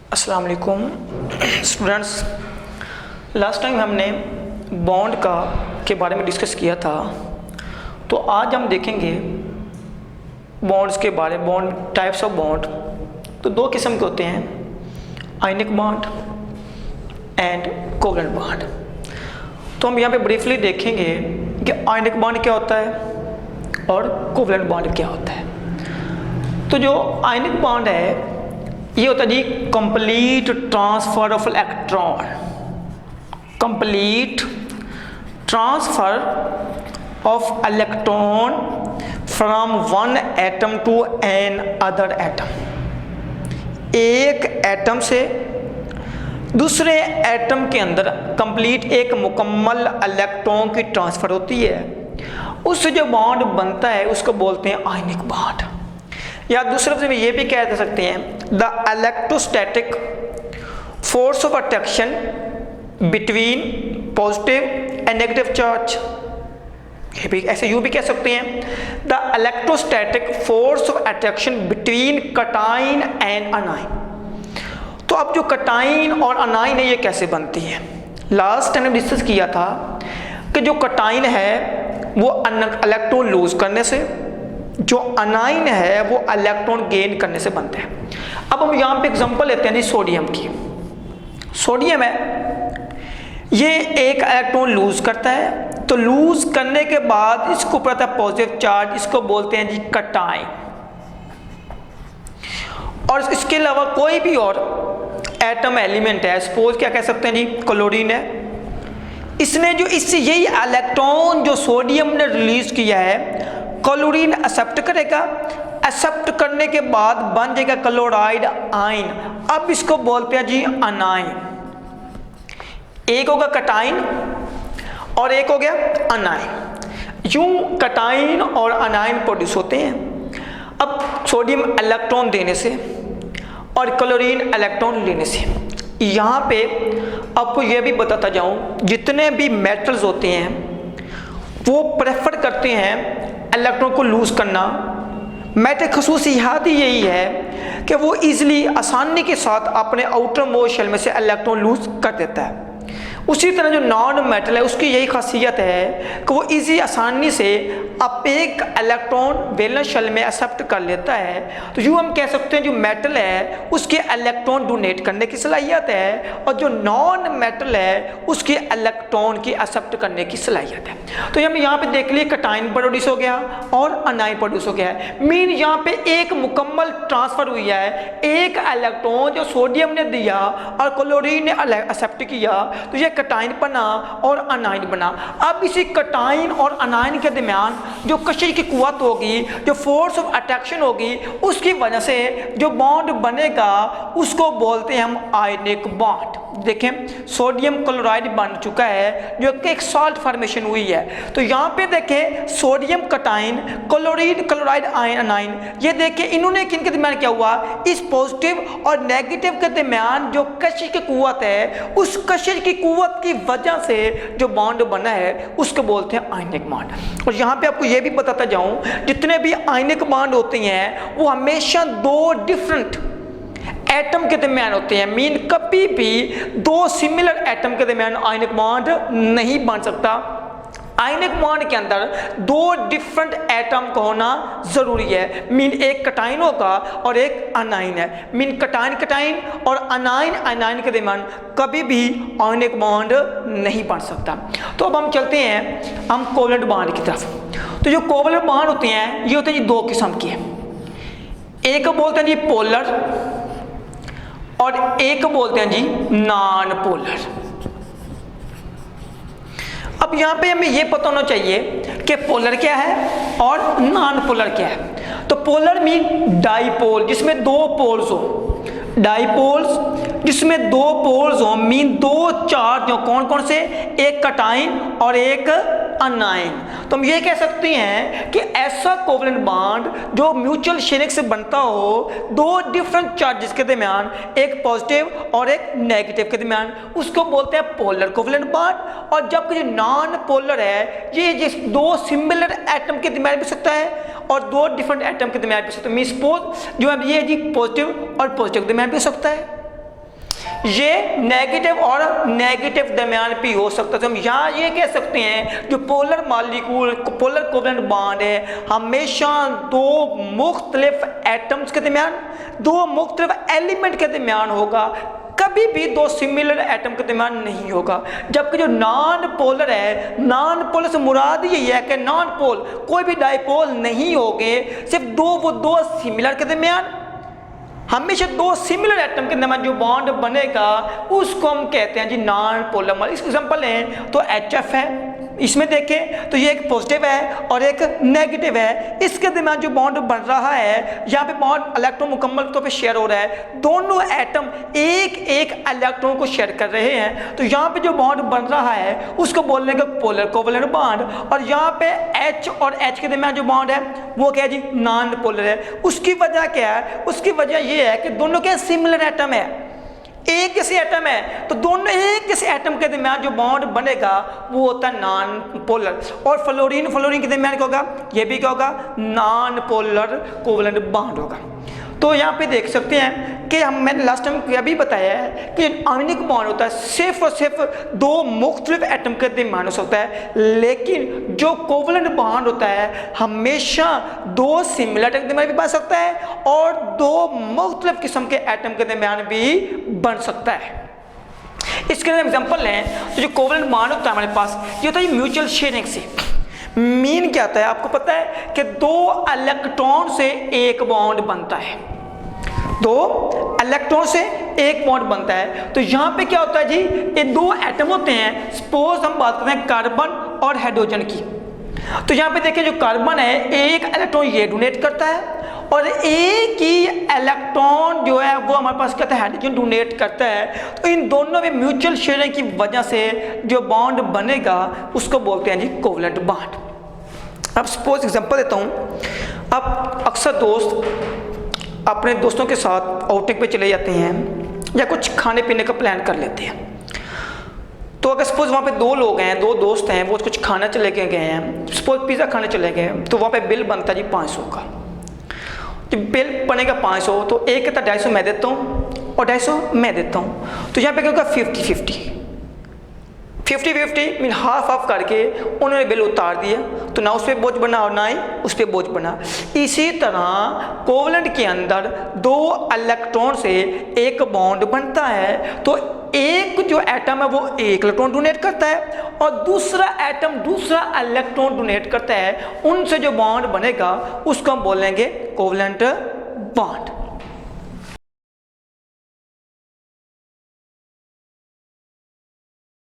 अस्सलाम वालेकुम students. Last time हमने बॉन्ड के बारे में डिस्कस किया था, तो आज हम देखेंगे बॉन्ड्स के बारे में। बॉन्ड टाइप्स ऑफ बॉन्ड तो दो किस्म के होते हैं, ionic bond and covalent bond. तो हम यहाँ पे ब्रीफली देखेंगे कि आयनिक बॉन्ड क्या होता है और कोवलेंट बॉन्ड क्या होता है। तो जो आयनिक बॉन्ड है ये होता है जी complete transfer of electron, complete transfer of electron from one atom to another atom. एक एटम से दूसरे एटम के अंदर कंप्लीट एक मुकम्मल इलेक्ट्रॉन की ट्रांसफर होती है। उससे जो बॉन्ड बनता है उसको बोलते हैं आयनिक बॉन्ड। या दूसरे लफ्ज़ में ये भी कह सकते हैं the electrostatic force of attraction between positive and negative charge. ये भी ऐसे यूँ भी कह सकते हैं the electrostatic force of attraction between कटाइन and anion. तो अब जो कटाइन और अनाइन है ये कैसे बनती है, लास्ट टाइम डिस्कस किया था कि जो कटाइन है वो इलेक्ट्रॉन लूज करने से, जो अनाइन है वो इलेक्ट्रॉन गेन करने से बनते हैं। अब हम यहाँ पे एग्जांपल लेते हैं जी सोडियम की। सोडियम है ये एक इलेक्ट्रॉन लूज करता है, तो लूज करने के बाद इसको ऊपर आता है पॉजिटिव चार्ज, इसको बोलते हैं जी कटाइन। और इसके अलावा कोई भी और एटम एलिमेंट है, सपोज क्या कह सकते हैं जी क्लोरीन है, इसने जो इससे यही इलेक्ट्रॉन जो सोडियम ने रिलीज किया है क्लोरीन एक्सेप्ट करेगा, एक्सेप्ट करने के बाद बन जाएगा क्लोराइड आयन। अब इसको बोलते हैं जी अनाइन। एक होगा कटाइन और एक हो गया अनाइन। यूं कटाइन और अनाइन प्रोड्यूस होते हैं। अब सोडियम इलेक्ट्रॉन देने से और क्लोरीन इलेक्ट्रॉन लेने से। यहाँ पे आपको यह भी बताता जाऊं जितने भी मेटल्स होते हैं वो प्रेफर करते हैं इलेक्ट्रॉन को लूज करना। मेटल खसूसियात ही यही है कि वो इजीली आसानी के साथ अपने आउटर मोस्ट शेल में से इलेक्ट्रॉन लूज कर देता है। उसी तरह जो नॉन मेटल है उसकी यही खासियत है कि वो इजी आसानी से अब एक इलेक्ट्रॉन वैलेंस शेल में एक्सेप्ट कर लेता है। तो यूँ हम कह सकते हैं जो मेटल है उसके इलेक्ट्रॉन डोनेट करने की सलाहियत है और जो नॉन मेटल है उसके इलेक्ट्रॉन की एक्सेप्ट करने की सलाहियत है। तो हम यहाँ पे देख लिए कटाइन प्रोड्यूस हो गया और अनाइन प्रोड्यूस हो गया है। मीन यहाँ पे एक मुकम्मल ट्रांसफर हुई है, एक इलेक्ट्रॉन जो सोडियम ने दिया और क्लोरीन ने एक्सेप्ट किया तो ये कटाइन बना और अनाइन बना। अब इसी कटाइन और अनाइन के दरमियान जो कशिश की कुव्वत होगी, जो फोर्स ऑफ अट्रैक्शन होगी, उसकी वजह से जो बॉन्ड बनेगा उसको बोलते हैं हम आयनिक बॉन्ड। देखें सोडियम क्लोराइड बन चुका है जो कि एक सॉल्ट फॉर्मेशन हुई है। तो यहाँ पे देखें sodium कटाइन, chlorine chloride ion anion, ये देखें इन्होंने किनके दरमियान क्या हुआ, इस पॉजिटिव और नेगेटिव के दरमियान जो कशिश की कुव्वत है उस कशिश की कुव्वत की वजह से जो बॉन्ड बना है उसको बोलते हैं आयनिक बॉन्ड। और यहाँ पे आपको ये भी बताता जाऊं जितने भी आयनिक बॉन्ड होते हैं वो हमेशा दो डिफरेंट एटम के दरमियान होते हैं। मीन कभी भी दो सिमिलर एटम के दरमियान आयनिक बॉन्ड नहीं बन सकता। आयनिक बॉन्ड के अंदर दो डिफरेंट एटम का होना जरूरी है। मीन एक कटाइन होगा और एक अनाइन है। मीन कटाइन कटाइन और अनाइन अनाइन के दरमियान कभी भी आयनिक बॉन्ड नहीं बन सकता। तो अब हम चलते हैं हम कोवलेंट बॉन्ड की तरफ। तो जो कोवलेंट बॉन्ड होते हैं ये होते हैं जी दो किस्म के, एक बोलते हैं जी पोलर और एक बोलते हैं जी नॉन पोलर। अब यहाँ पे हमें ये पता होना चाहिए कि पोलर क्या है और नॉन पोलर क्या है। तो पोलर मीन डाईपोल जिसमें दो पोल्स हो, डाईपोल्स जिसमें दो पोल्स हो, मीन दो चार्ज हो। कौन कौन से, एक कटाइन और एक अनाइन। तो हम ये कह सकते हैं कि ऐसा कोवलेंट बॉन्ड जो म्यूचुअल शेयरिंग से बनता हो दो डिफरेंट चार्जेस के दरमियान, एक पॉजिटिव और एक नेगेटिव के दरमियान, उसको बोलते हैं पोलर कोवलेंट बॉन्ड। और जबकि जो नॉन पोलर है ये जिस दो सिमिलर एटम के दरमियान भी सकता है और दो डिफरेंट एटम के दरमियान भी सकता है। मीन सपोज जो है ये जी पॉजिटिव और पॉजिटिव के दरमियान भी हो सकता है। ये नेगेटिव और नेगेटिव दरमियान भी हो सकता है। तो हम यहाँ ये कह सकते हैं जो polar molecule, polar covalent bond है, हमेशा दो मुख्तलिफ एटम्स के दरमियान, दो मुख्तलिफ एलिमेंट के दरमियान होगा, कभी भी दो सिमिलर एटम के दरमियान नहीं होगा। जबकि जो नॉन पोलर है, नॉन पोलर से मुराद यही है कि नॉन पोल कोई भी डाइपोल नहीं होंगे, सिर्फ दो सिमिलर के दरमियान, हमेशा दो सिमिलर एटम के दरमियान जो बॉन्ड बनेगा उसको हम कहते हैं जी नॉन पोलर। इसके एग्जांपल है तो HF है, इसमें देखें तो ये एक पॉजिटिव है और एक नेगेटिव है, इसके दरमियान जो बॉन्ड बन रहा है, यहाँ पे बॉन्ड इलेक्ट्रॉन मुकम्मल तौर पे शेयर हो रहा है, दोनों एटम एक एक इलेक्ट्रॉन को शेयर कर रहे हैं। तो यहाँ पे जो बॉन्ड बन रहा है उसको बोलने का पोलर कोवेलेंट बॉन्ड, और यहाँ पे H और H के दरमियान जो बॉन्ड है वो क्या है जी नॉन पोलर है। उसकी वजह क्या है? उसकी वजह ये है कि दोनों के सिमिलर एटम है, एक जैसे एटम है, तो दोनों एक जैसे एटम के दरमियान जो बॉन्ड बनेगा वो होता है नॉन पोलर। और फ्लोरीन के दरमियान क्या होगा? ये भी क्या होगा? नॉन पोलर कोवेलेंट बॉन्ड होगा। तो यहाँ पे देख सकते हैं कि मैंने लास्ट टाइम अभी बताया है कि आयनिक बॉन्ड होता है सिर्फ और सिर्फ दो मुख्तलिफ एटम के दरमियान हो सकता है, लेकिन जो कोवेलेंट बॉन्ड होता है हमेशा दो सिमिलर एटम के दरमियान भी बन सकता है और दो मुख्तलिफ किस्म के एटम के दरमियान भी बन सकता है। इसके लिए एग्जाम्पल हैं तो जो कोवेलेंट बॉन्ड होता है हमारे पास, ये होता है म्यूचुअल शेयरिंग से। मीन क्या होता है आपको पता है कि दो इलेक्ट्रॉन से एक बॉन्ड बनता है, दो इलेक्ट्रॉन से एक बॉन्ड बनता है। तो यहाँ पे क्या होता है जी, ये दो एटम होते हैं, सपोज हम बात करते हैं कार्बन और हाइड्रोजन की। तो यहाँ पे देखिए जो कार्बन है एक इलेक्ट्रॉन ये डोनेट करता है और एक ही इलेक्ट्रॉन जो है वो हमारे पास कहता है हाइड्रोजन डोनेट करता है। तो इन दोनों में म्यूचुअल शेयरिंग की वजह से जो बॉन्ड बनेगा उसको बोलते हैं जी कोवेलेंट बॉन्ड। अब सपोज एग्जांपल देता हूँ, अब अक्सर दोस्त अपने दोस्तों के साथ आउटिंग पे चले जाते हैं या कुछ खाने पीने का प्लान कर लेते हैं। तो अगर सपोज वहाँ पे दो लोग हैं, दो दोस्त हैं, वो कुछ खाना चले गए हैं, सपोज पिज़्ज़ा खाने चले गए, तो वहाँ पे बिल बनता है जी 500 का। जब बिल बनेगा 500 तो एक कहता 250 मैं देता हूँ और 250 मैं देता हूँ। तो यहाँ पे क्या होगा 50-50 मीन हाफ हाफ करके उन्होंने बिल उतार दिया, तो ना उस पर बोझ बना और ना ही उस पर बोझ बना। इसी तरह कोवेलेंट के अंदर दो इलेक्ट्रॉन से एक बॉन्ड बनता है, तो एक जो एटम है वो एक इलेक्ट्रॉन डोनेट करता है और दूसरा एटम दूसरा इलेक्ट्रॉन डोनेट करता है, उनसे जो बॉन्ड बनेगा उसको हम बोलेंगे कोवेलेंट बॉन्ड।